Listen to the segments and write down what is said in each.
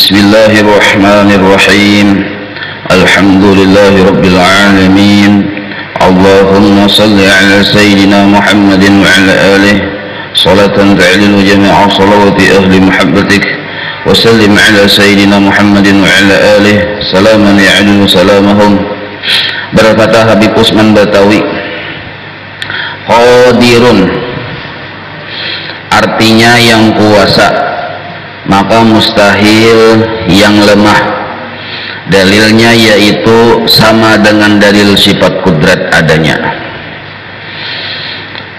Bismillahirrahmanirrahim. Alhamdulillahi alamin. Allahumma salli ala sayyidina Muhammadin wa ala alihi salatan ta'dilu jami'a salawati ahli muhabbatik wa sallim ala sayyidina Muhammadin wa ala alihi salaman ya'dilu salamahum. Berkata Habib Usman Batawi, qadirun artinya yang kuasa, maka mustahil yang lemah. Dalilnya yaitu sama dengan dalil sifat kudrat adanya.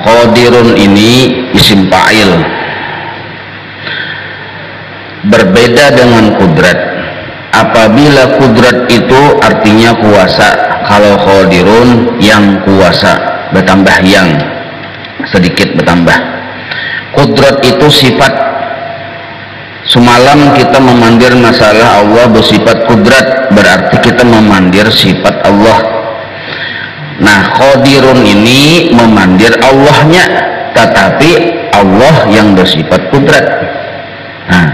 Qadirun ini isim fa'il, berbeda dengan kudrat. Apabila kudrat itu artinya kuasa, kalau qadirun yang kuasa, bertambah yang sedikit bertambah. Kudrat itu sifat. Semalam kita memandir masalah Allah bersifat kudrat, berarti kita memandir sifat Allah. Nah, qadirun ini memandir Allahnya, tetapi Allah yang bersifat kudrat. Nah,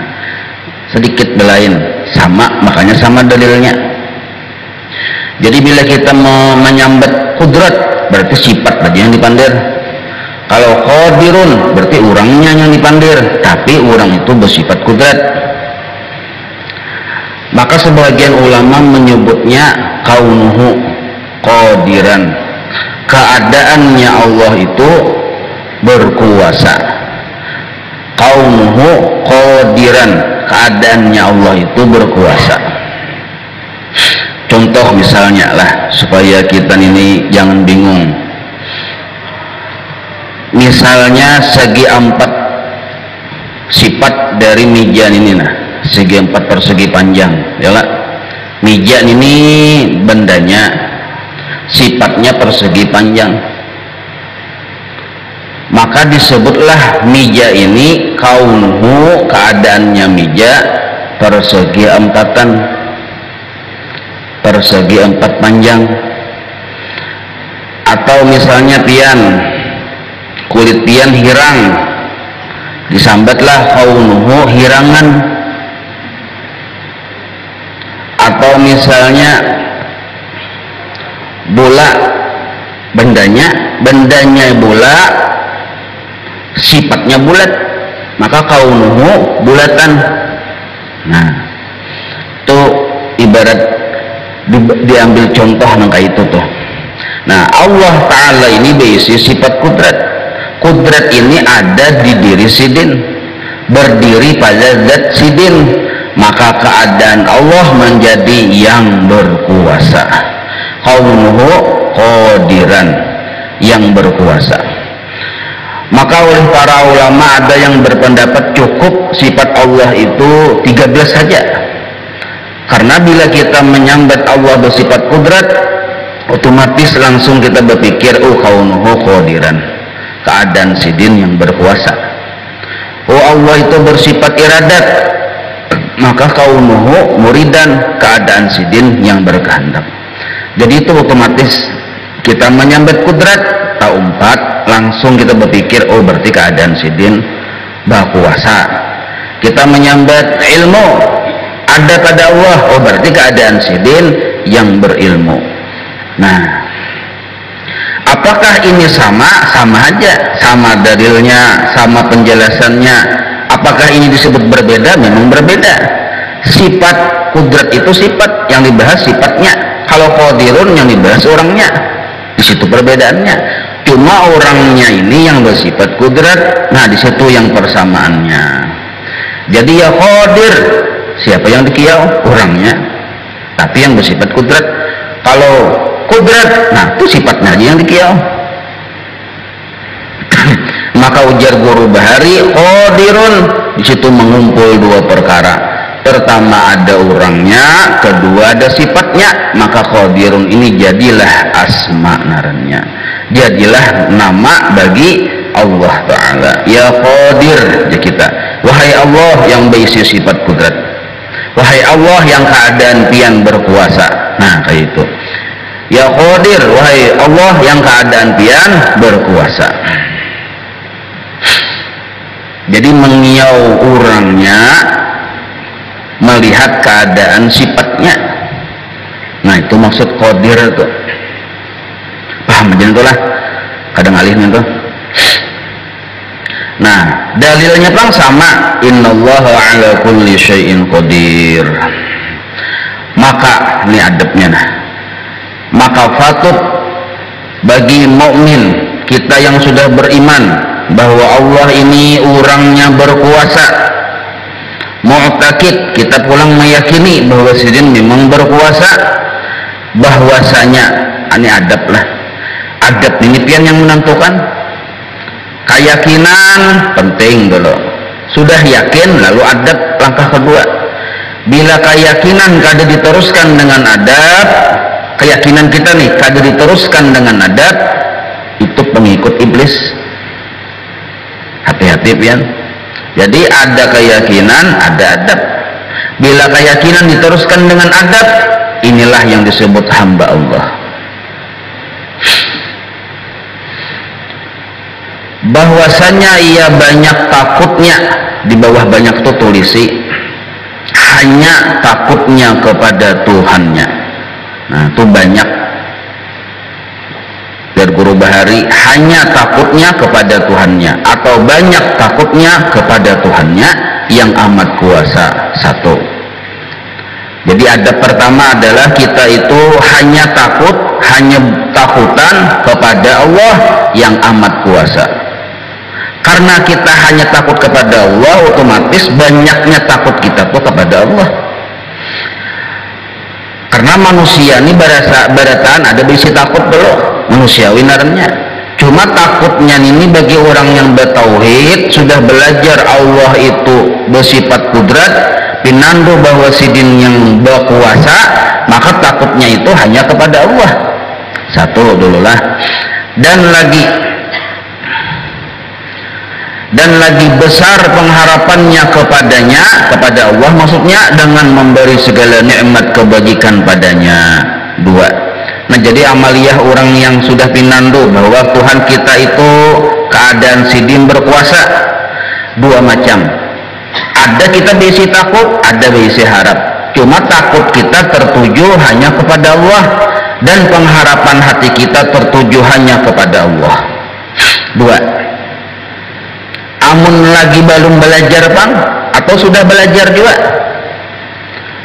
sedikit belain, sama, makanya sama dalilnya. Jadi bila kita menyambat kudrat, berarti sifat tadi yang dipandir. Kalau qadirun berarti orangnya yang dipandir, tapi orang itu bersifat kudrat. Maka sebagian ulama menyebutnya kaunuhu qadiran, keadaannya Allah itu berkuasa. Kaunuhu qadiran, keadaannya Allah itu berkuasa. Contoh misalnya lah, supaya kita ini jangan bingung. Misalnya segi 4 sifat dari mijan ini, nah segi 4 persegi panjang, ya lah. Mijan ini bendanya, sifatnya persegi panjang, maka disebutlah mija ini kaunuhu, keadaannya mija persegi 4-an, persegi 4 panjang. Atau misalnya pian, kulit pian hirang, disambatlah kaunuhu hirangan. Atau misalnya bola, bendanya bola, sifatnya bulat, maka kaunuhu bulatan. Nah, itu ibarat diambil contoh nangka itu tuh. Nah, Allah Ta'ala ini berisi sifat kudrat. Kudrat ini ada di diri sidin, berdiri pada zat sidin, maka keadaan Allah menjadi yang berkuasa. Kaunuhu qadiran, yang berkuasa. Maka oleh para ulama ada yang berpendapat cukup sifat Allah itu 13 saja. Karena bila kita menyambat Allah bersifat kudrat, otomatis langsung kita berpikir, oh kaunuhu qadiran, keadaan sidin yang berkuasa. Oh Allah itu bersifat iradat, maka kaunuhu muridan, keadaan sidin yang berkehendak. Jadi itu otomatis kita menyambat kudrat, tahu 4, langsung kita berpikir, oh berarti keadaan sidin berkuasa. Kita menyambat ilmu, ada pada Allah, oh berarti keadaan sidin yang berilmu. Nah, apakah ini sama? Sama aja, sama dalilnya, sama penjelasannya. Apakah ini disebut berbeda? Memang berbeda. Sifat kudrat itu sifat, yang dibahas sifatnya. Kalau qadirun yang dibahas orangnya. Di situ perbedaannya. Cuma orangnya ini yang bersifat kudrat. Nah, di situ yang persamaannya. Jadi ya qadir, siapa yang dikiau? Orangnya. Tapi yang bersifat kudrat. Kalau kudrat, nah itu sifatnya aja yang dikiau. Maka ujar guru Bahari, qadirun, di situ mengumpul 2 perkara. Pertama ada orangnya, kedua ada sifatnya. Maka qadirun ini jadilah asma narannya, jadilah nama bagi Allah Ta'ala. Ya qadir, ya kita, wahai Allah yang berisi sifat kudrat, wahai Allah yang keadaan pian berkuasa. Nah kayak itu. Ya qadir, wahai Allah yang keadaan pian berkuasa. Jadi mengiau orangnya melihat keadaan sifatnya. Nah itu maksud qadir tuh. Paham aja itulah kadang alihnya tuh. Nah dalilnya pang sama, innallaha ala kulli syai'in qadir. Maka ini adabnya, nah maka patut bagi mukmin kita yang sudah beriman bahwa Allah ini orangnya berkuasa, mu'taqid, kita pulang meyakini bahwa sidin memang berkuasa, bahwasanya ini adab lah, adab ini pian yang menentukan. Keyakinan penting dulu, sudah yakin lalu adab langkah kedua. Bila keyakinan kada diteruskan dengan adab, keyakinan kita nih kada diteruskan dengan adab, itu pengikut iblis. Hati-hati pian. Jadi ada keyakinan, ada adab. Bila keyakinan diteruskan dengan adab, inilah yang disebut hamba Allah. Bahwasanya ia banyak takutnya, di bawah banyak itu tulisi, hanya takutnya kepada Tuhannya. Nah itu banyak. Biar guru bahari, hanya takutnya kepada Tuhannya, atau banyak takutnya kepada Tuhannya yang amat kuasa. Satu. Jadi adab pertama adalah kita itu hanya takut, hanya takutan kepada Allah yang amat kuasa. Karena kita hanya takut kepada Allah, otomatis banyaknya takut kita tuh kepada Allah. Karena manusia ini barataan ada bisi takut belum manusiawi narannya. Cuma takutnya ini bagi orang yang bertauhid, sudah belajar Allah itu bersifat kudrat, pinandu bahwa sidin yang berkuasa, maka takutnya itu hanya kepada Allah. Satu dululah. Dan lagi besar pengharapannya kepadanya, kepada Allah maksudnya, dengan memberi segala nikmat kebajikan padanya. Dua. Nah jadi amaliyah orang yang sudah pinandu bahwa Tuhan kita itu keadaan sidin berkuasa, dua macam. Ada kita berisi takut, ada berisi harap. Cuma takut kita tertuju hanya kepada Allah, dan pengharapan hati kita tertuju hanya kepada Allah. Dua. Amun lagi belum belajar bang, atau sudah belajar juga,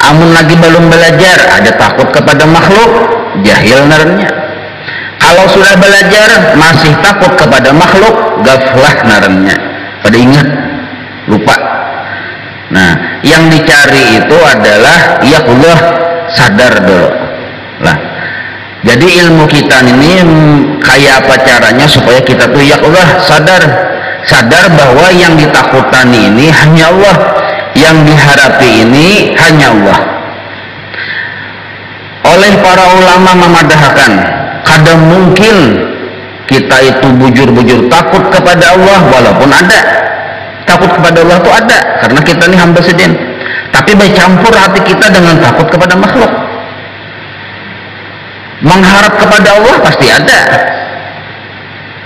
amun lagi belum belajar ada takut kepada makhluk, jahil naranya. Kalau sudah belajar masih takut kepada makhluk, gaflah naranya, pada ingat, lupa. Nah yang dicari itu adalah ya Allah, sadar dulu lah. Jadi ilmu kita ini kayak apa caranya supaya kita tuh ya Allah sadar bahwa yang ditakutani ini hanya Allah, yang diharapi ini hanya Allah. Oleh para ulama memadahkan, kadang mungkin kita itu bujur-bujur takut kepada Allah, walaupun ada takut kepada Allah itu ada, karena kita ini hamba sedin. Tapi bercampur hati kita dengan takut kepada makhluk. Mengharap kepada Allah pasti ada.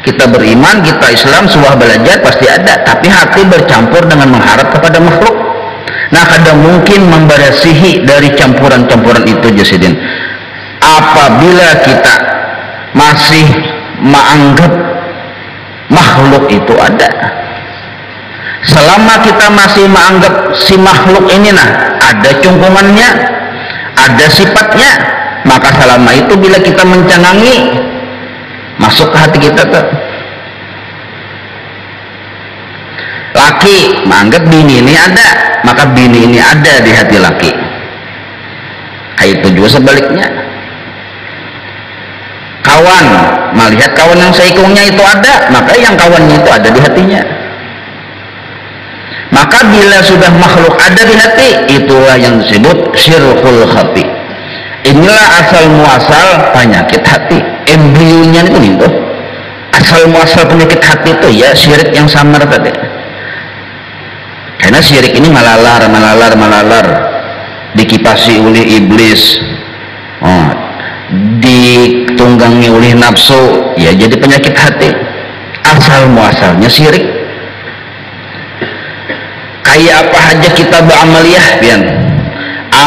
Kita beriman, kita Islam, suah belajar pasti ada, tapi hati bercampur dengan mengharap kepada makhluk. Nah kadang mungkin memberasihi dari campuran-campuran itu jasidin. Apabila kita masih menganggap makhluk itu ada, selama kita masih menganggap si makhluk ini ada cungkungannya, ada sifatnya, maka selama itu bila kita mencanangi, masuk ke hati kita tuh. Laki menganggap bini ini ada, maka bini ini ada di hati laki. Kayak itu juga sebaliknya. Kawan melihat kawan yang seikungnya itu ada, maka yang kawannya itu ada di hatinya. Maka bila sudah makhluk ada di hati, itulah yang disebut syirkul khafi. Inilah asal muasal penyakit hati. Embrionya itu asal muasal penyakit hati itu ya syirik yang samar tadi. Karena syirik ini malalar, dikipasi oleh iblis, ditunggangi oleh nafsu, ya jadi penyakit hati. Asal muasalnya syirik. Kayak apa aja kita beramaliyah, pian.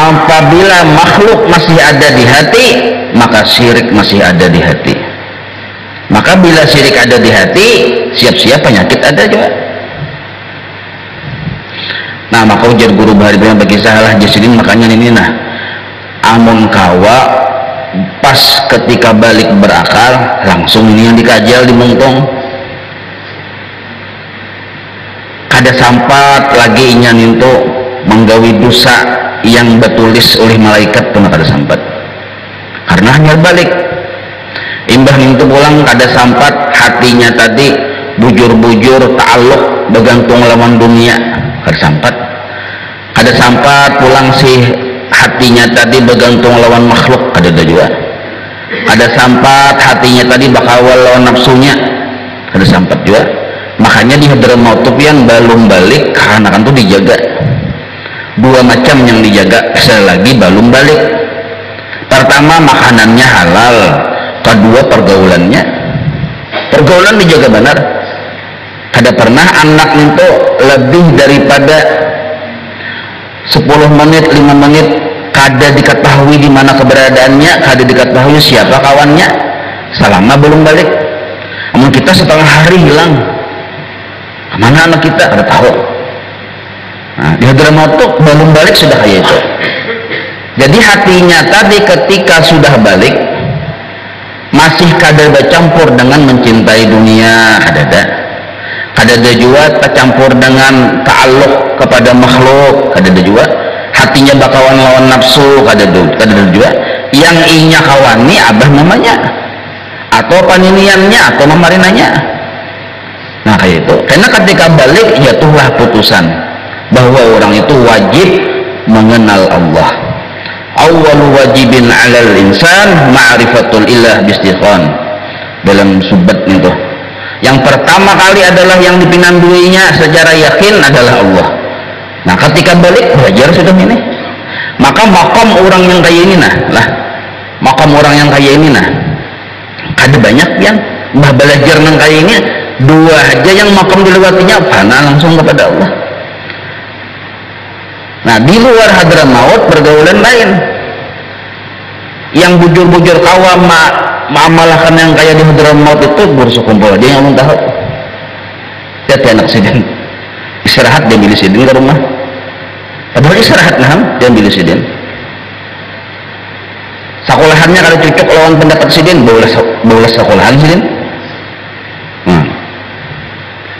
Apabila makhluk masih ada di hati, maka syirik masih ada di hati. Maka bila syirik ada di hati, siap-siap penyakit ada juga. Nah, maka ujar guru bahari bagi salah jasidin, makanya ini nah amun kawa pas ketika balik berakal langsung ini yang dikajal dimungtung. Kada sampat lagi nyanin tuh menggawi dosa yang betulis oleh malaikat pun kada sampat. Karena hanya balik. Imbah itu pulang kada sampat hatinya tadi bujur-bujur ta'alluq bergantung lawan dunia, kada sampat. Kada sampat pulang sih hatinya tadi bergantung lawan makhluk, kada ada juga. Kada sampat hatinya tadi bakawal lawan nafsunya, kada sampat juga. Makanya di Hadramaut yang belum balik karena kan tuh dijaga. Dua macam yang dijaga, sekali lagi belum balik. Pertama makanannya halal, kedua pergaulannya. Pergaulan dijaga benar. Kada pernah anak itu lebih daripada 10 menit, 5 menit kada diketahui di mana keberadaannya, kada diketahui siapa kawannya selama belum balik. Namun kita setengah hari hilang, kemana anak kita kada tahu. Nah, di Hadramaut belum balik sudah kayak itu. Jadi hatinya tadi ketika sudah balik masih kada bercampur dengan mencintai dunia, kada ada juga tercampur dengan ta'alluq kepada makhluk, kada ada juga. Hatinya bakawan lawan nafsu, kada ada juga. Yang inya kawani abah namanya atau paniniannya atau mamarinanya. Nah kayak itu. Karena ketika balik jatuhlah putusan bahwa orang itu wajib mengenal Allah. Awwalu wajibin 'alal insan ma'rifatul ilah bistiqan. Dalam subat itu. Yang pertama kali adalah yang dipinanduinya secara yakin adalah Allah. Nah, ketika balik belajar sudah ini. Maka makom orang yang kayak ini makom orang yang kayak ini kada banyak yang belajar nang kayak ini, dua aja yang makom dilewatinya fana langsung kepada Allah. Nah, di luar Hadramaut pergaulan lain yang bujur-bujur kawam mamalahkan yang kayak di Hadramaut itu bersukumpul aja yang belum tahu. Lihat anak sidin istirahat dia milih sidin ke rumah, padahal istirahat dia milih sidin. Sekolahannya kalau cocok lawan pendapat sidin bola sekolahan sidin.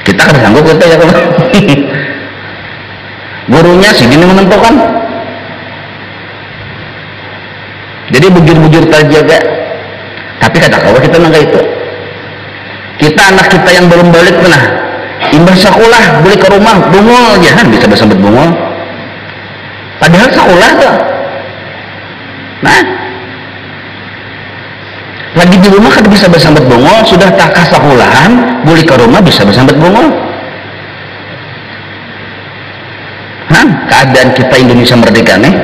Kita kan sanggup kita ya kalau gurunya sidin yang menentukan. Jadi bujur-bujur terjaga. Tapi kata kawan kita nggak itu. Kita anak kita yang belum balik imbah sekolah beli ke rumah bungol aja kan bisa bersambut bungol. Padahal sekolah tuh. Nah, lagi di rumah kan bisa bersambut bungol, sudah takah sekolahan beli ke rumah bisa bersambut bungol. Keadaan kita Indonesia merdeka nih.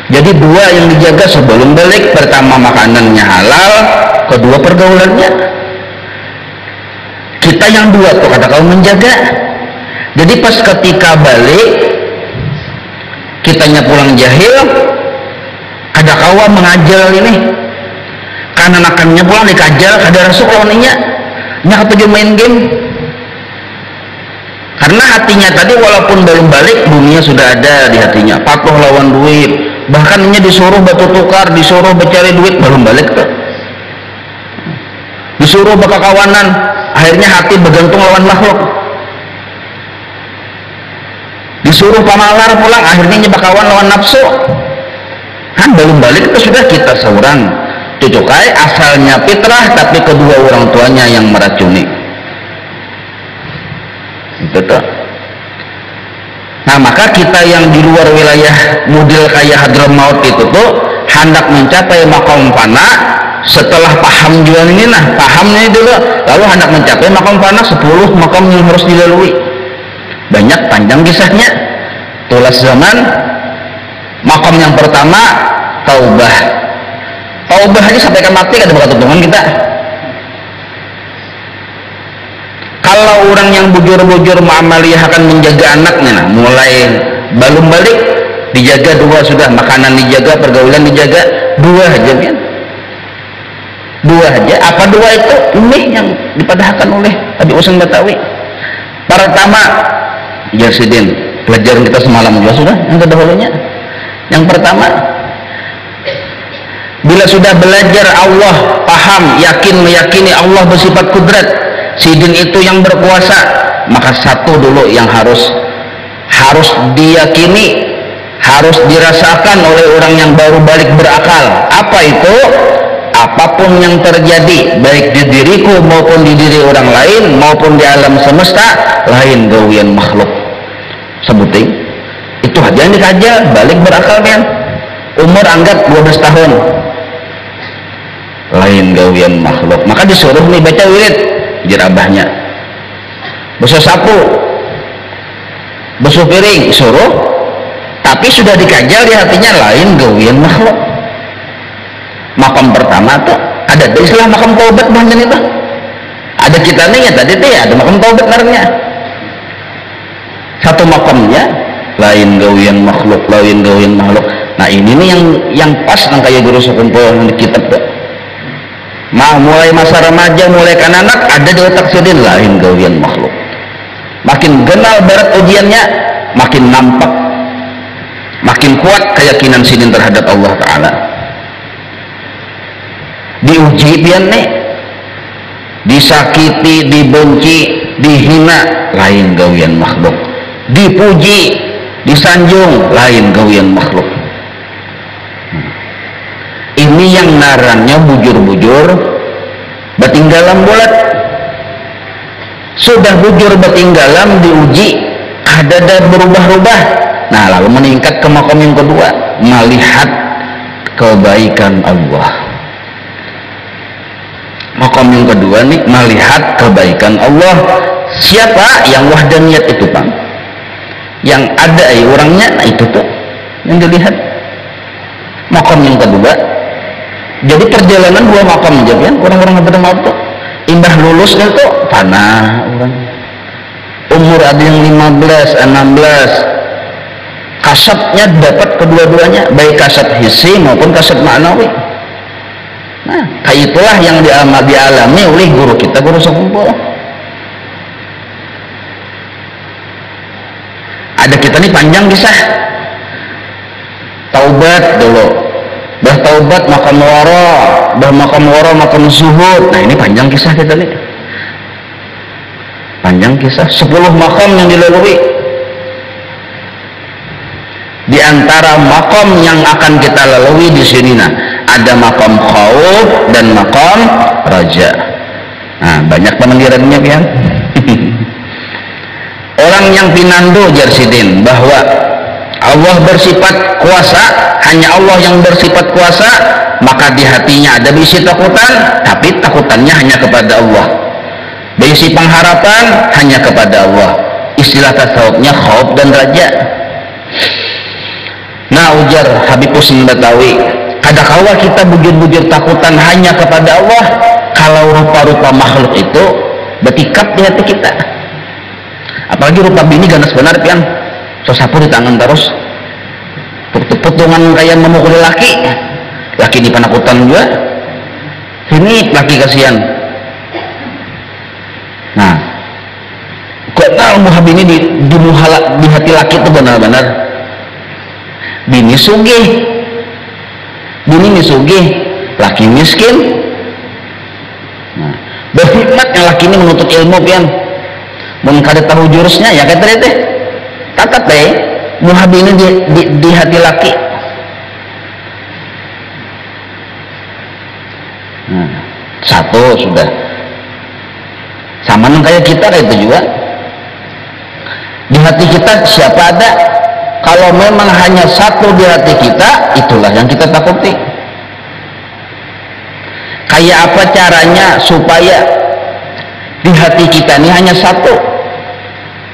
Jadi dua yang dijaga sebelum balik, pertama makanannya halal, kedua pergaulannya. Kita yang dua tuh kata kau menjaga. Jadi pas ketika balik, kitanya pulang jahil, ada kawan mengajal ini, kanan-kanannya pulang dikajal, kada rasuk lawannya, nyak tujuan main game. Karena hatinya tadi walaupun belum balik, dunia sudah ada di hatinya, patuh lawan duit, bahkan ini disuruh batu tukar, disuruh mencari duit, belum balik tuh. Disuruh bakal kawanan, akhirnya hati bergantung lawan makhluk. Disuruh pamalar pulang, akhirnya bakawan lawan nafsu. Belum balik itu sudah kita seorang cucukai asalnya fitrah, tapi kedua orang tuanya yang meracuni. Betul. Nah, maka kita yang di luar wilayah model kayak Hadramaut itu tuh hendak mencapai makom fana setelah paham juga ini pahamnya dulu, lalu hendak mencapai makom fana 10 makom yang harus dilalui. Banyak panjang kisahnya. Tulas zaman makom yang pertama taubah. Taubah aja sampai ke mati kada bakal tuntungan kita. Kalau orang yang bujur-bujur muamaliyah akan menjaga anaknya, nah, mulai balum balik dijaga dua sudah, makanan dijaga, pergaulan dijaga, dua aja kan, dua aja. Apa dua itu? Ini yang dipadahkan oleh Habib Husain Batawi. Pertama, Jasidin, pelajaran kita semalam juga sudah, yang terdahulunya. Yang pertama, bila sudah belajar Allah, paham, yakin, meyakini Allah bersifat kudrat, sidin itu yang berkuasa, maka satu dulu yang harus diyakini, harus dirasakan oleh orang yang baru balik berakal. Apa itu? Apapun yang terjadi, baik di diriku maupun di diri orang lain maupun di alam semesta, lain gawian makhluk. Sebutin itu aja yang dikajar, balik berakal kan. Umur anggap 12 tahun, lain gawian makhluk. Maka disuruh nih baca wirid, jerabahnya basuh sapu, basuh piring, suruh. Tapi sudah dikajal di hatinya, lain gawian makhluk. Makam pertama tuh ada istilah makam taubat bahan itu. Ada kita nih ya tadi tuh ya, ada makam taubat narnya. Satu makamnya lain gawian makhluk, lain gawian makhluk. Nah ini nih yang pas nang kayak guru sekumpul di kitab tuh. Mulai masa remaja, mulai kanak-kanak ada di otak sidin, lain gawian makhluk. Makin kenal berat ujiannya, makin nampak, makin kuat keyakinan sidin terhadap Allah Ta'ala. Diuji pian nih, disakiti, dibenci, dihina, lain gawian makhluk. Dipuji, disanjung, lain gawian makhluk. Ini yang narannya bujur-bujur batinggalan bulat. Sudah bujur batinggalan diuji, ada berubah-ubah. Nah lalu meningkat ke makam yang kedua, melihat kebaikan Allah. Makam yang kedua nih, melihat kebaikan Allah. Siapa yang wahdaniyat itu Bang? Yang ada orangnya, nah itu tuh yang dilihat. Makam yang kedua. Jadi perjalanan dua makam aja kan, orang-orang yang bermaaf tuh imbah lulus itu panah orang. Umur ada yang 15, 16. Kasatnya dapat kedua-duanya, baik kasat hissi maupun kasat ma'nawi. Nah, kayak itulah yang dialami oleh guru kita, guru sekumpul. Ada kita nih panjang kisah. Taubat dulu, taubat makam wara, makam wara makam zuhud. Nah ini panjang kisah kita nih. Panjang kisah, 10 makam yang dilalui. Di antara makam yang akan kita lalui di sini, nah ada makam khauf dan makam raja. Nah banyak penendirannya kan. Orang yang pinando jarsidin bahwa Allah bersifat kuasa, hanya Allah yang bersifat kuasa, maka di hatinya ada bisi takutan, tapi takutannya hanya kepada Allah. Bisi pengharapan hanya kepada Allah. Istilah tasawufnya khauf dan raja. Nah ujar Habib Husain Batawi, kadangkala kita bujur-bujur takutan hanya kepada Allah, kalau rupa-rupa makhluk itu bertikap di hati kita. Apalagi rupa bini ganas benar kan, so sapu di tangan terus, putungan kayak memukul laki di penakutan juga, ini laki kasihan. Nah kenal muhab ini di hati laki itu benar-benar bini sugih, bini sugih, laki miskin. Nah, berhikmat yang laki ini menuntut ilmu pian, mun kada tahu jurusnya ya kata teh, kata teh muhab ini di hati laki. Nah, satu sudah sama kayak kita kayak itu juga. Di hati kita siapa ada? Kalau memang hanya satu di hati kita, itulah yang kita takuti. Kayak apa caranya supaya di hati kita ini hanya satu?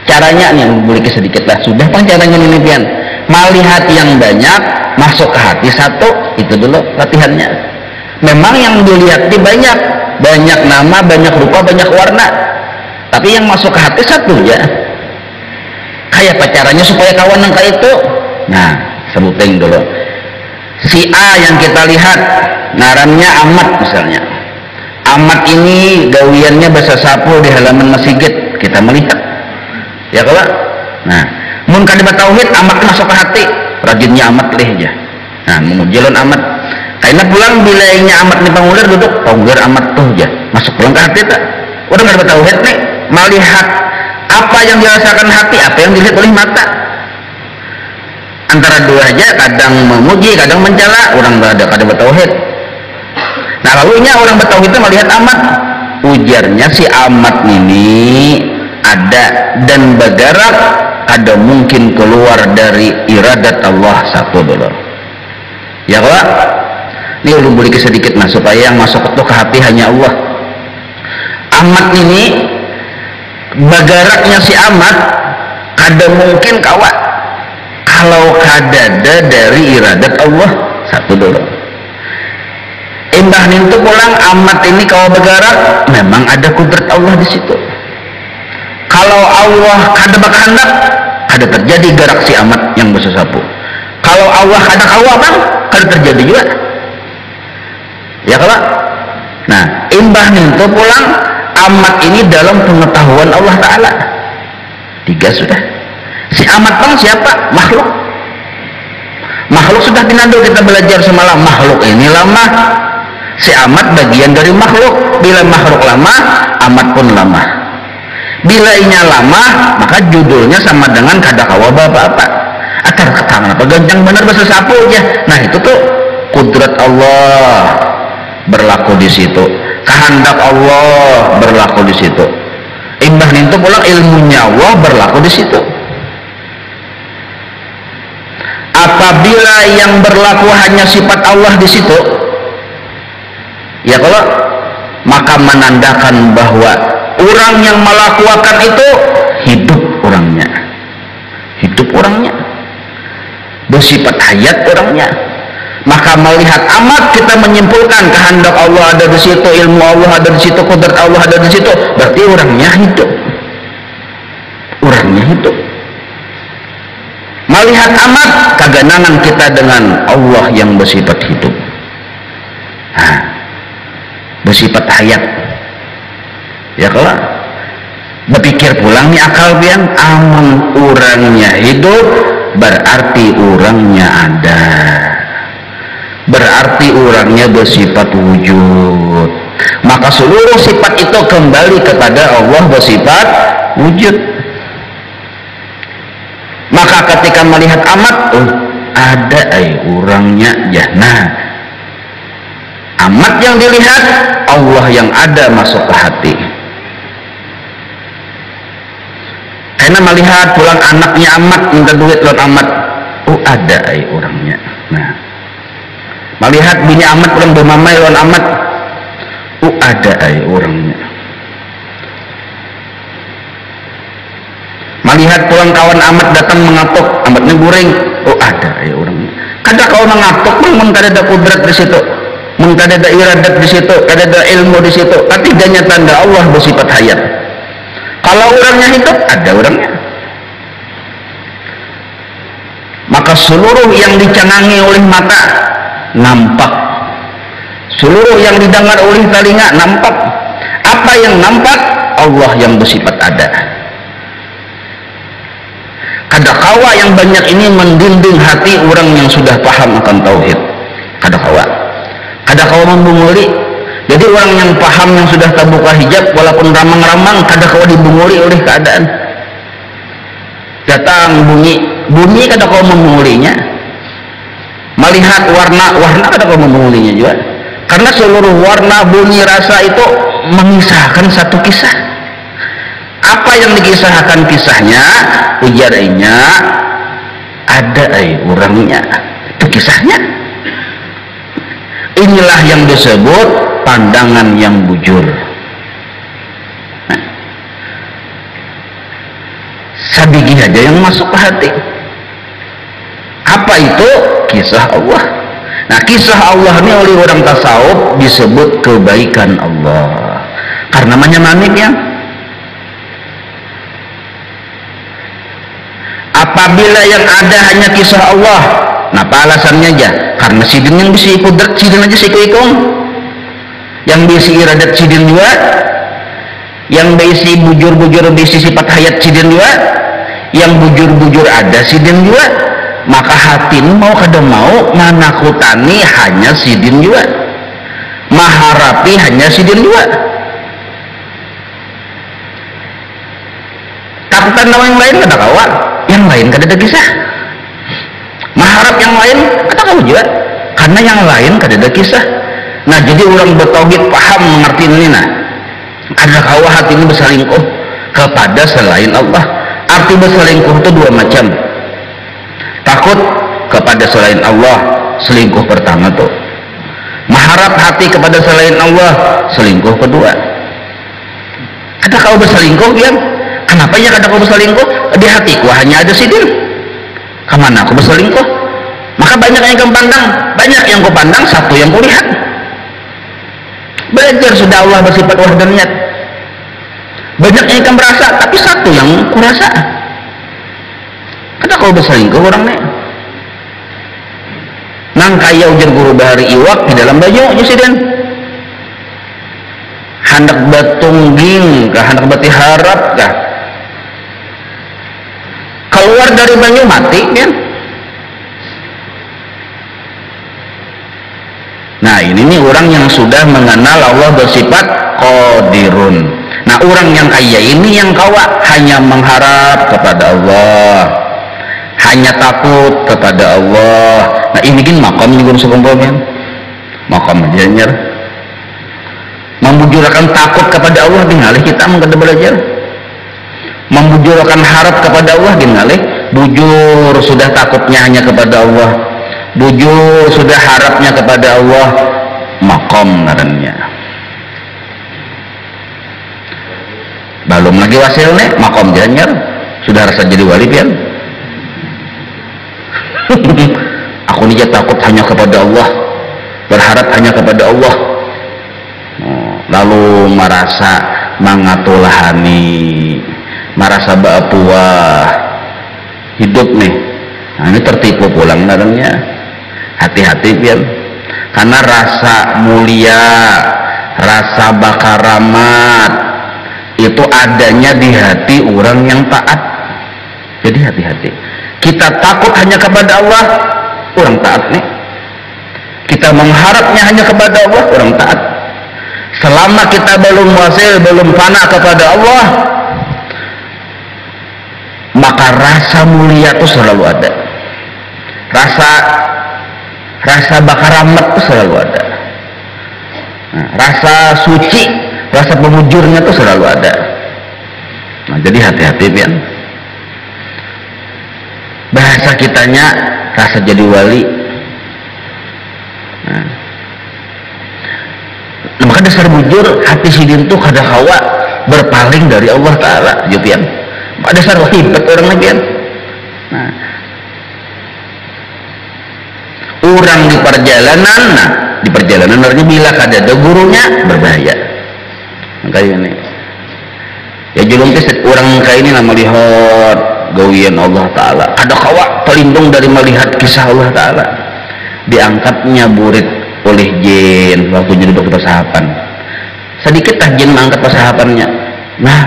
Caranya nih, boleh sedikit lah. Sudah kan caranya ini pian. Melihat yang banyak masuk ke hati satu, itu dulu latihannya. Memang yang dilihat di banyak nama, banyak rupa, banyak warna. tapi yang masuk ke hati satu ya. Kayak pacarannya supaya kawan yang kayak itu. Nah, sebutin dulu. Si A yang kita lihat ngarannya Ahmad misalnya. Ahmad ini gawiannya bahasa sapu di halaman masjid, kita melihat. Ya kalau. Nah, mun kalimat tauhid Ahmad masuk ke hati, rajinnya Ahmad leh aja. Nah, mengujilan Ahmad. Karena pulang bilainya Ahmad nih pangulir duduk, pangulir Ahmad tuh aja. Masuk pulang ke hati tak? Udah kalimat tauhid nih, melihat apa yang dirasakan hati, apa yang dilihat oleh mata. Antara dua aja, kadang memuji, kadang mencela, orang berada kadang bertauhid. Nah, lalunya orang bertauhid itu melihat Ahmad. Ujarnya si Ahmad ini ada dan bergerak, ada mungkin keluar dari iradat Allah satu dulu. Ya Pak, ini ulun boleh sedikit nah supaya yang masuk itu ke hati hanya Allah. Ahmad ini bergeraknya si Ahmad, ada mungkin kawat kalau kadada dari iradat Allah satu dulu. Imbah nintu pulang Ahmad ini kalau bergerak memang ada kudrat Allah di situ. Kalau Allah kada berkehendak, kada terjadi gerak si Ahmad yang bersesapu. Kalau Allah kada kawakan, kada terjadi juga. Ya kalau. Nah, imbah nintu pulang Ahmad ini dalam pengetahuan Allah Ta'ala. Tiga sudah. Si Ahmad bang siapa? Makhluk. Makhluk sudah pinando kita belajar semalam. Makhluk ini lama. Si Ahmad bagian dari makhluk. Bila makhluk lama, Ahmad pun lama. Bila inya lama, maka judulnya sama dengan kada kawa bapak-bapak. Atar ketang apa gancang bener bahasa sapu aja. Nah itu tuh kudrat Allah berlaku di situ. Kehendak Allah berlaku di situ. Imbah nintu pulang ilmunya Allah berlaku di situ. Apabila yang berlaku hanya sifat Allah di situ, ya kalau maka menandakan bahwa orang yang melakukan itu hidup orangnya, bersifat hayat orangnya. Maka melihat amat kita menyimpulkan kehendak Allah ada di situ, ilmu Allah ada di situ, kudrat Allah ada di situ, berarti orangnya hidup. Melihat amat keganangan kita dengan Allah yang bersifat hidup, nah, bersifat hayat. Ya kalau berpikir pulang nih akal pian, aman orangnya hidup berarti orangnya ada, berarti orangnya bersifat wujud. Maka seluruh sifat itu kembali kepada Allah bersifat wujud. Maka ketika melihat amat, oh ada orangnya ya. Nah, amat yang dilihat, Allah yang ada masuk ke hati. Karena melihat pulang anaknya amat minta duit lawan amat, oh ada orangnya. Nah, melihat bini amat pulang bermamai lawan amat, oh ada orangnya. Melihat pulang kawan amat datang mengatuk, amatnya goreng, oh ada orangnya. Kada kau mengatuk, memang kada ada kudrat di situ, memang kada ada iradat di situ, kada ada ilmu di situ. Tapi ganya tanda Allah bersifat hayat. Kalau orangnya hidup, ada orangnya. Maka seluruh yang dicanangi oleh mata nampak, seluruh yang didengar oleh telinga nampak. Apa yang nampak? Allah yang bersifat ada. Kadakawa yang banyak ini mendinding hati orang yang sudah paham akan tauhid. Kadakawa membunguli. Jadi orang yang paham yang sudah terbuka hijab, walaupun ramang-ramang, kadakawa dibunguli oleh keadaan. Datang bunyi kadakawa membungulinya. Melihat warna kadakawa membungulinya juga. Karena seluruh warna, bunyi, rasa itu mengisahkan satu kisah. Apa yang dikisahkan kisahnya, ujarnya ada orangnya, itu kisahnya. Inilah yang disebut pandangan yang bujur. Sabigi aja yang masuk ke hati. Apa itu? Kisah Allah. Nah, kisah Allah ini oleh orang tasawuf disebut kebaikan Allah. Karena namanya manip ya. apabila yang ada hanya kisah Allah. Nah, apa alasannya aja? Karena sidin yang bisa kudrat sidin aja ikut-ikut, yang bisa iradat sidin juga, yang bisa bujur-bujur bisa sifat hayat sidin juga, yang bujur-bujur ada sidin juga. Maka hati mau kada mau manakutani hanya sidin juga, maharapi hanya sidin juga. Takutan nama yang lain kada kawa, yang lain kada ada kisah. Maharap yang lain kata kamu juga, karena yang lain kada ada kisah. Nah, jadi orang bertauhid paham mengerti ini. Nah, kada kawa hati ini berselingkuh kepada selain Allah. Arti berselingkuh itu dua macam. Takut kepada selain Allah, selingkuh pertama tuh. Mengharap hati kepada selain Allah, selingkuh kedua. Ada kau berselingkuh ya? Kenapa ya kada kau berselingkuh? Di hatiku hanya ada sidin. Kemana aku berselingkuh? Maka banyak yang kau pandang, banyak yang kau pandang, satu yang kau lihat. Belajar sudah Allah bersifat wahdaniyat. Banyak yang kau merasa, tapi satu yang kau rasa. Kada kau berselingkuh orang nih. Nang kaya ujar guru bahari iwak di dalam baju jusiden. Hendak batungging kah, hendak batiharap kah? Keluar dari banyu mati kan? Nah, ini nih orang yang sudah mengenal Allah bersifat qadirun. Nah, orang yang kaya ini yang kawa hanya mengharap kepada Allah, hanya takut kepada Allah. Nah, ini kan makam juga sekumpulan makam aja membujurkan takut kepada Allah tinggal kita mengkada belajar, membujurkan harap kepada Allah tinggal bujur sudah takutnya hanya kepada Allah, bujur sudah harapnya kepada Allah, makom ngarannya. Belum lagi wasilnya makom janyar sudah rasa jadi wali pian. Aku nih takut hanya kepada Allah, berharap hanya kepada Allah. Lalu merasa mangatulahani, merasa baapuah hidup nih. Nah, ini tertipu pulang narangnya. Hati-hati pian, karena rasa mulia, rasa bakaramat itu adanya di hati orang yang taat. Jadi hati-hati. Kita takut hanya kepada Allah, orang taat nih. Kita mengharapnya hanya kepada Allah, orang taat. Selama kita belum wasil, belum fana kepada Allah, maka rasa mulia itu selalu ada. Rasa bakaramat itu selalu ada. Nah, rasa suci, rasa pemujurnya itu selalu ada. Nah, jadi hati-hati pian. Bahasa kitanya rasa jadi wali. Nah, maka dasar bujur hati sidin tuh kada kawa berpaling dari Allah Ta'ala jupian. Maka dasar hebat orang lain. Nah, orang di perjalanan, nah di perjalanan artinya bila kada ada gurunya berbahaya. Maka ini ya julung tes orang kayak ini nama lihat gawian Allah Ta'ala, ada kawa pelindung dari melihat kisah Allah Ta'ala. Diangkatnya burit oleh jin waktu jadi dokter pasahapan, sedikit tah jin mengangkat pasahapannya. Nah,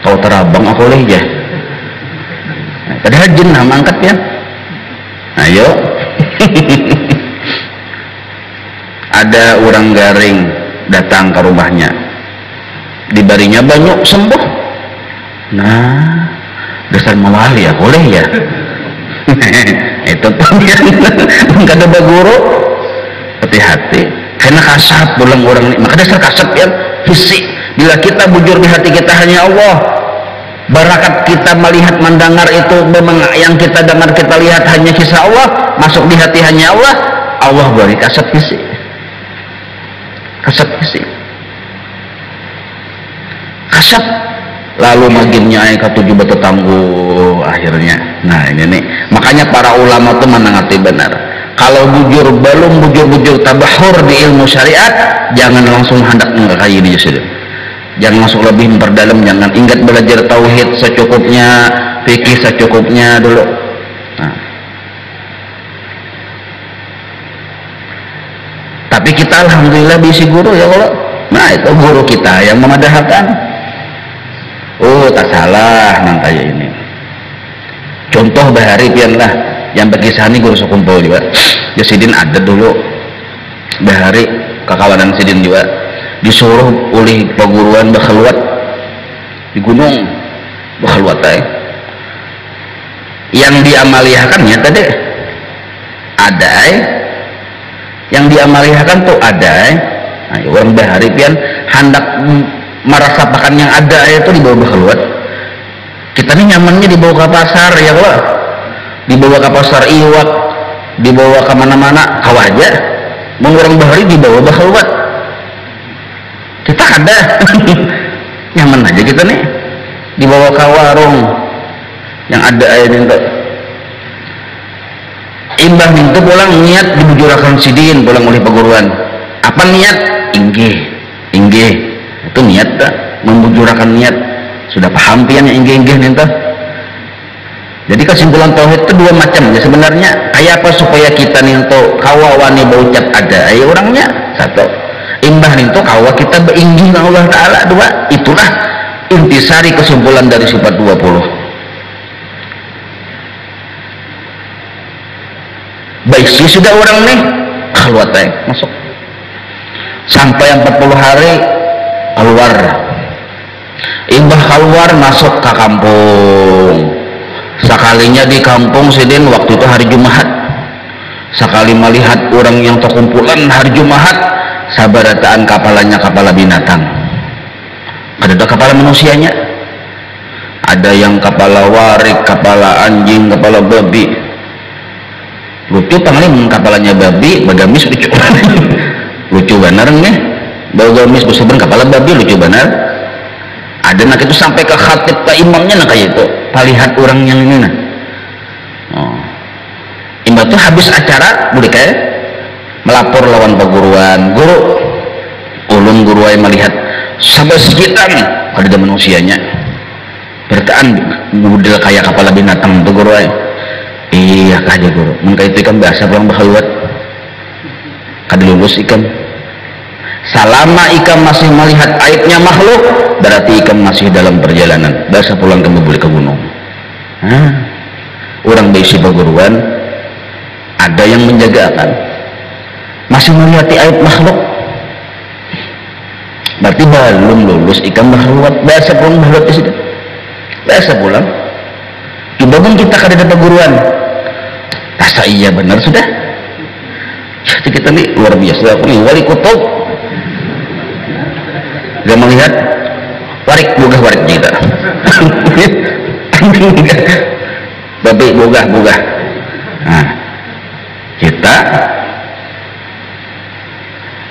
kau terabang aku oleh ya, nah, padahal jin nah mengangkat ya. Ayo. Ada orang garing datang ke rumahnya, dibarinya banyak sembuh. Nah, dasar mawali ya boleh ya. Itu panggilan nggak ada guru. Hati-hati karena kasat pulang orang ini. Maka dasar kasat ya fisik. Bila kita bujur di hati kita hanya Allah, barakat kita melihat mendengar itu memang yang kita dengar kita lihat hanya kisah Allah, masuk di hati hanya Allah, Allah beri kasat fisik. Kasat fisik. Kasat lalu maginnya ayat ketujuh betul tangguh akhirnya. Nah ini nih makanya para ulama tuh menangati benar, kalau bujur belum bujur tabahur di ilmu syariat, jangan langsung hendak mengkaji ini sudah, jangan langsung lebih memperdalam, jangan ingat belajar tauhid secukupnya, fikih secukupnya dulu. Nah. Tapi kita alhamdulillah bisi guru ya Allah. Nah itu guru kita yang memadahkan. Oh tak salah nantaya ini. Contoh bahari pian lah yang bagi sani guru sekumpul juga. Ya Sidin ada dulu bahari kekawanan Sidin juga disuruh oleh perguruan bakhaluat di gunung bakhaluat yang diamaliakannya tadi ada yang diamaliakan tuh ada nah, orang bahari pian hendak merasakan yang ada itu dibawa bakhaluat. Kita nih nyamannya dibawa ke pasar ya Allah, dibawa ke pasar iwak, dibawa ke mana-mana kawaja. Mengurang bahari dibawa bakhaluat. Kita ada nyaman aja kita nih dibawa ke warung yang ada air itu. Imbah itu pulang niat dibujurakan Sidin pulang oleh perguruan. Apa niat? Inggih itu niat tak membujurakan niat. Sudah paham pian yang inggih-inggih ninta. Jadi kesimpulan tauhid itu dua macam ya sebenarnya. Kayak apa supaya kita ninto kawa wani baucat ada ayo orangnya satu. Imbah ninto kawa kita beringgih dengan Allah Ta'ala dua. Itulah intisari kesimpulan dari sifat 20. Baik sih sudah orang nih keluar masuk sampai 40 hari keluar. Imbah keluar masuk ke kampung. Sekalinya di kampung Sidin waktu itu hari Jumat. Sekali melihat orang yang terkumpulan hari Jumat, sabarataan kapalanya kepala binatang. Ada kepala manusianya. Ada yang kepala warik, kepala anjing, kepala babi. Lucu paling kapalanya babi, bagamis lucu. Lucu benar nih. Bagamis bersubur kepala babi lucu benar. Ada nak itu sampai ke khatib ke imamnya nak kayak itu lihat orang yang ini nah. Oh. Imam tuh habis acara boleh kayak melapor lawan perguruan guru ulun guru yang melihat sampai sekitar ada manusianya bertaan model kayak kepala binatang tuh guru iya kaja guru mengka itu ikan biasa pulang bakhaluat kada lulus ikan. Selama ikan masih melihat aibnya makhluk, berarti ikan masih dalam perjalanan. Biasa pulang kembali ke gunung. Orang besi perguruan, ada yang menjagakan. Masih melihat aib makhluk, berarti belum lulus ikan makhluk. Biasa pulang makhluk di situ. Biasa pulang. Coba pun kita kada perguruan. Rasa iya benar sudah. Jadi kita nih luar biasa. Aku nih wali kutub. Gak melihat warik kita babi bogah nah, kita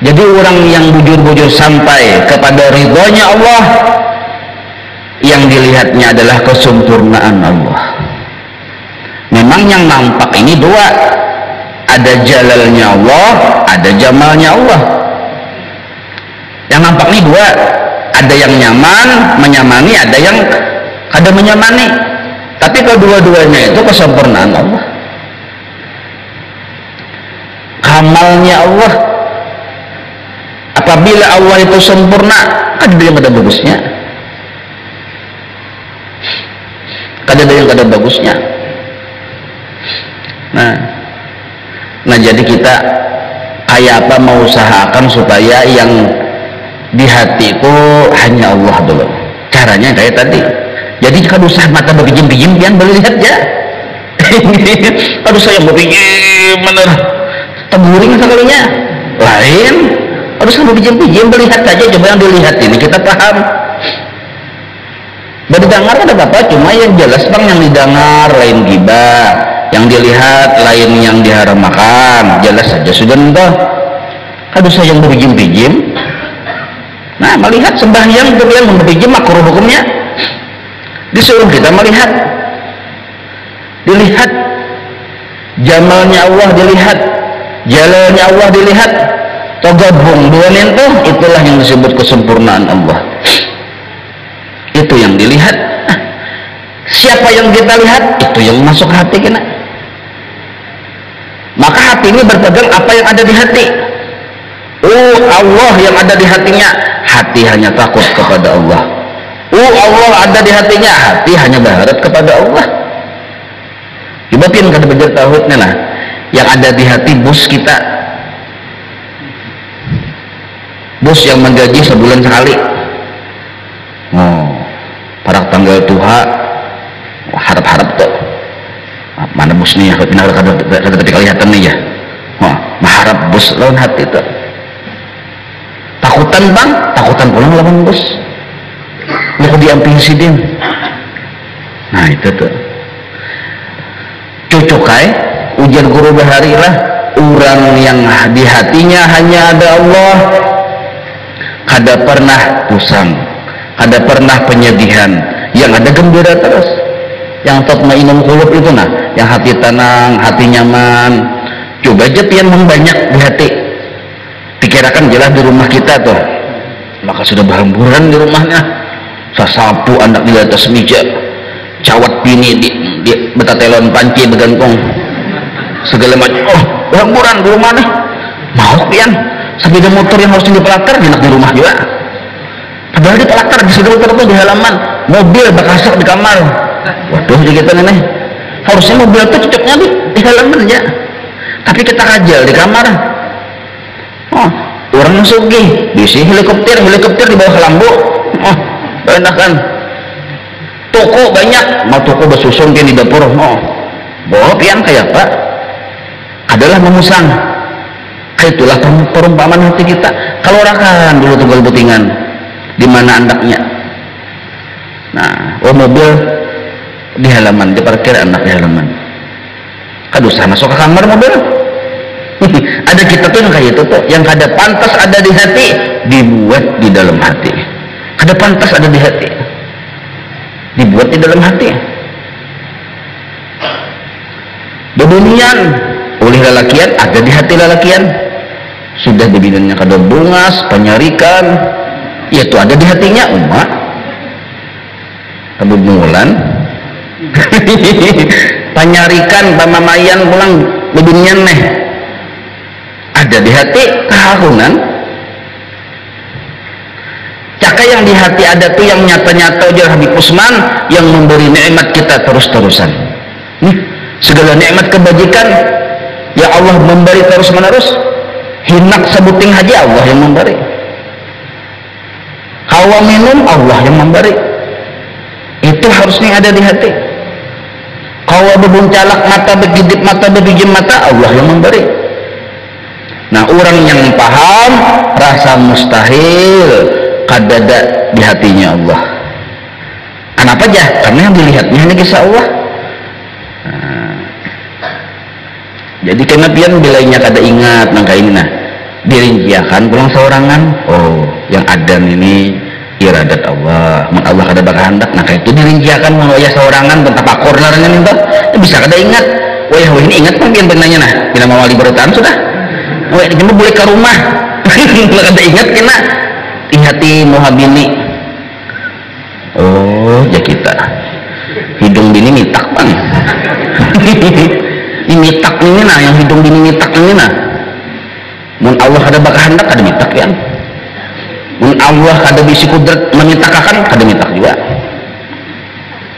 jadi orang yang bujur-bujur sampai kepada ridhonya Allah yang dilihatnya adalah kesempurnaan Allah. Memang yang nampak ini dua, ada jalalnya Allah, ada jamalnya Allah. Yang nampak ini dua, ada yang nyaman, menyamani, ada yang kada menyamani. Tapi kedua-duanya itu kesempurnaan Allah, kamalnya Allah. Apabila Allah itu sempurna, kada ada yang kada bagusnya, kada ada yang kada bagusnya. Nah jadi kita kayak apa mau usahakan supaya yang di hati itu hanya Allah dulu. Caranya kayak tadi. Jadi kalau usah mata berpijim-pijim pian boleh lihat ya. Kalau saya berpijim bener teguring sekalinya. Lain. Harus berpijim-pijim melihat saja coba yang dilihat ini kita paham. Berdengar ada apa? Cuma yang jelas bang yang didengar lain gibah, yang dilihat lain yang diharamkan. Jelas saja sudah entah. Kalau saya yang berpijim-pijim. Nah, melihat sembahyang itu yang berpijim makruh hukumnya. Disuruh kita melihat, dilihat jamalnya Allah, dilihat jalannya Allah, dilihat togabung dua itu, itulah yang disebut kesempurnaan Allah. Itu yang dilihat. Siapa yang kita lihat, itu yang masuk hati kita. Maka hati ini berpegang apa yang ada di hati. Oh, Allah yang ada di hatinya, hati hanya takut kepada Allah. Oh, Allah ada di hatinya, hati hanya berharap kepada Allah. Ibatin kada bejar tauhidnya lah. Yang ada di hati bos kita, bos yang menggaji sebulan sekali. Oh, para tanggal tuha harap-harap tuh mana bos nih ya, kada kelihatan nih ya. Wah, maharap bos lawan hati tuh. Takutan bang, takutan pulang lawan bos. Mau diamping sidin. Nah itu tuh. Cocokai ujar guru bahari lah, orang yang di hatinya hanya ada Allah, kada pernah pusang, kada pernah penyedihan, yang ada gembira terus, yang tatmainul qulub itu nah, yang hati tenang, hati nyaman. Coba aja pian membanyak di hati, pikirakan jelas di rumah kita tuh, maka sudah berhamburan di rumahnya, sasapu anak di atas meja, cawat bini di betatelon panci begantong segala macam. Oh, berhamburan di rumah nih, mau pian sepeda motor yang harus dipelakar enak di rumah juga, padahal dipelakar di sepeda motor tuh di halaman, mobil bakasak di kamar. Waduh, jadi kita nih harusnya mobil tuh cocoknya di halaman ya, tapi kita kajal di kamar. Oh, orang yang sugih bisi helikopter di bawah lampu. Oh, enak kan. Toko banyak, mau toko bersusun di dapur. Oh, bohong pian kayak pak adalah memusang. Itulah perumpamaan hati kita. Kalau rakan dulu tunggal butingan, di mana andaknya. Nah, oh mobil di halaman, diparkir anak di halaman. Kadusah masuk ke kamar mobil. Ada kita tuh yang kayak itu tuh, yang kada pantas ada di hati, dibuat di dalam hati. Kada pantas ada di hati, dibuat di dalam hati. Bebunian oleh lelakian ada di hati lelakian, sudah dibinanya kada bungas, penyarikan, yaitu ada di hatinya umat. Kebubulan, penyarikan, pamamayan pulang bebunian neh, ada di hati. Keharunan caka yang di hati ada tuh yang nyata-nyata ujar Habib Usman, yang memberi nikmat kita terus-terusan. Nih, segala nikmat kebajikan ya Allah memberi terus menerus. Hinak sebuting haji Allah yang memberi, hawa minum Allah yang memberi. Itu harusnya ada di hati. Hawa bebuncalak mata, begidip mata, bebijem mata, Allah yang memberi. Nah, orang yang paham rasa mustahil kadada di hatinya Allah. Kenapa aja? Karena yang dilihatnya hanya kisah Allah. Nah, jadi kena pian bilainya kada ingat nangka ini nah dirinciakan pulang seorangan. Oh, yang ada ini iradat Allah, mun Allah kada berkehendak, nah itu dirinciakan mun ya seorangan tentang pakor larangan itu bisa kada ingat. Wah ini ingat kan pian benanya nah bila mau wali berutan sudah. Wah ini boleh ke rumah. Kalau kada ingat kena di hati muhabini. Oh ya kita hidung bini mitak bang. Ini mitak ini nah, yang hidung bini mitak ini nah. Mun Allah kada berkehendak kada mitak ya. Mun Allah kada bisi kudrat memitakakan kada mitak juga.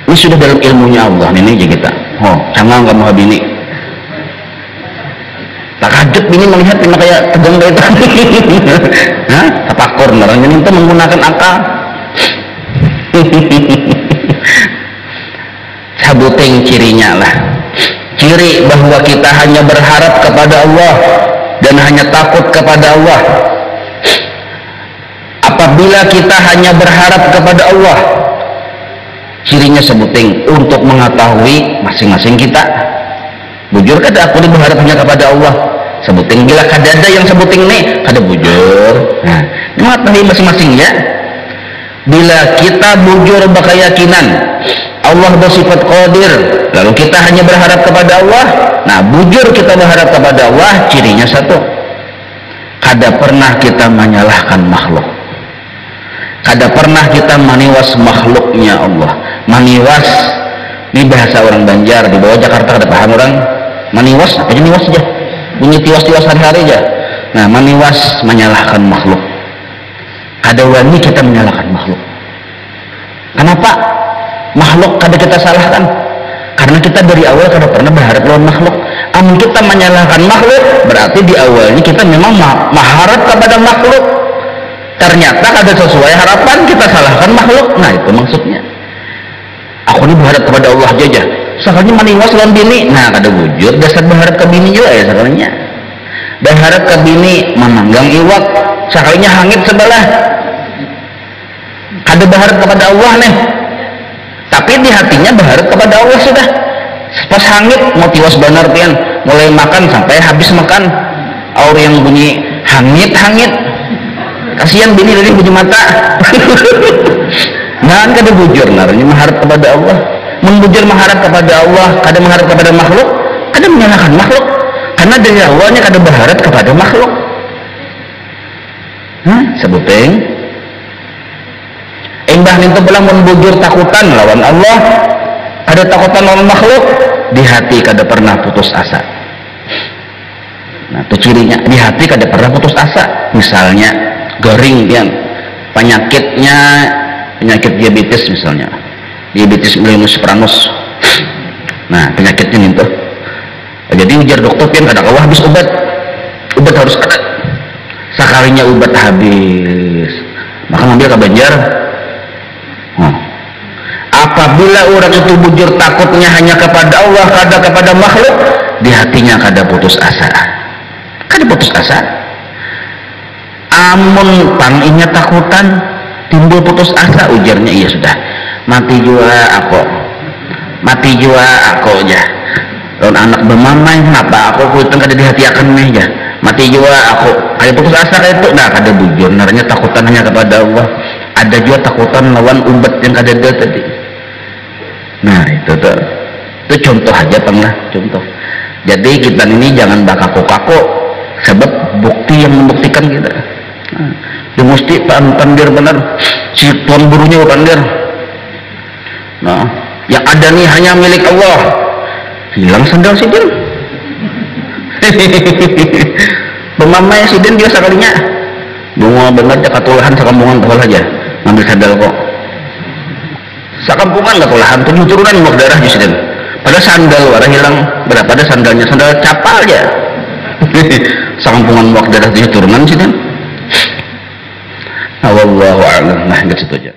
Ini sudah dalam ilmunya Allah ini aja kita. Oh, cangang kamu habini. Tak kaget bini melihat ini kayak tegang kayak tadi. Hah? Tapakur orang itu menggunakan akal. Sabuting cirinya lah. Ciri bahwa kita hanya berharap kepada Allah dan hanya takut kepada Allah. Apabila kita hanya berharap kepada Allah, cirinya sebuting untuk mengetahui masing-masing kita. Bujur kada aku berharap hanya kepada Allah. Sebuting bila kada ada yang sebuting nih kada bujur. Nah, mengetahui masing-masingnya. Bila kita bujur berkeyakinan Allah bersifat qadir, lalu kita hanya berharap kepada Allah. Nah, bujur kita berharap kepada Allah, cirinya satu. Kada pernah kita menyalahkan makhluk. Kada pernah kita maniwas makhluknya Allah. Maniwas ini bahasa orang Banjar, di bawah Jakarta kada paham orang. Maniwas apa jenis niwas aja? bunyi tiwas-tiwas hari-hari aja. Nah, maniwas menyalahkan makhluk. Ada wani kita menyalahkan makhluk. Kenapa makhluk kada kita salahkan? Karena kita dari awal kada pernah berharap lawan makhluk. Amun kita menyalahkan makhluk, berarti di awalnya kita memang mengharap kepada makhluk. Ternyata kada sesuai harapan, kita salahkan makhluk. Nah, itu maksudnya. Aku ini berharap kepada Allah aja. Sekalinya maniwas lawan bini. Nah, kada wujud dasar berharap ke bini juga ya sekalinya. Berharap ke bini memanggang iwak, sekalinya hangit sebelah. Kada berharap kepada Allah nih. Tapi di hatinya berharap kepada Allah sudah. Pas hangit mau tiwas benar pian, mulai makan sampai habis makan. Aur yang bunyi hangit. Kasihan bini dari bunyi mata. Nah, kada bujur naranya mengharap kepada Allah. Membujur mengharap kepada Allah, kada mengharap kepada makhluk, kada menyalahkan makhluk. Karena dari awalnya kada berharap kepada makhluk. Sebuteng embah nintu belang membujur takutan lawan Allah, ada takutan lawan makhluk, di hati kada pernah putus asa. Nah, itu cirinya, di hati kada pernah putus asa. Misalnya garing pian, penyakitnya penyakit diabetes misalnya, diabetes mellitus supranus. Nah, penyakitnya nintu. Jadi ujar dokter pian kada kawa habis obat harus ada. Sekalinya obat habis, maka ngambil ke Banjar. Apabila orang itu bujur takutnya hanya kepada Allah, kada kepada makhluk, di hatinya kada putus asa. Kada putus asa. Amun panginya takutan, timbul putus asa, ujarnya iya sudah. Mati jua aku aja. Lawan anak bermamai, kenapa aku kuitan kada di hati akan meh aja. Mati jua aku. Kada putus asa kayak itu. Nah, kada bujur. Naranya takutan hanya kepada Allah. Ada juga takutan lawan ubat yang kada ada tadi. Nah, itu tuh. Itu contoh aja pernah, contoh. Jadi kita ini jangan bakaku-kaku, sebab bukti yang membuktikan kita. Nah, dia mesti pandir benar, si tuan gurunya pandir. Nah, yang ada nih hanya milik Allah. Hilang sandal si Din. Pemamai si Din dia sekalinya. Bunga benar dia katulahan sekampungan tol aja, ngambil sandal kok. Sekampungan katulahan turunan muak darah di sini. Pada sandal warna hilang berapa, ada sandalnya, sandal capal aja. Sekampungan muak darah di turunan sini. Wallahu a'lam. Nah, gitu aja.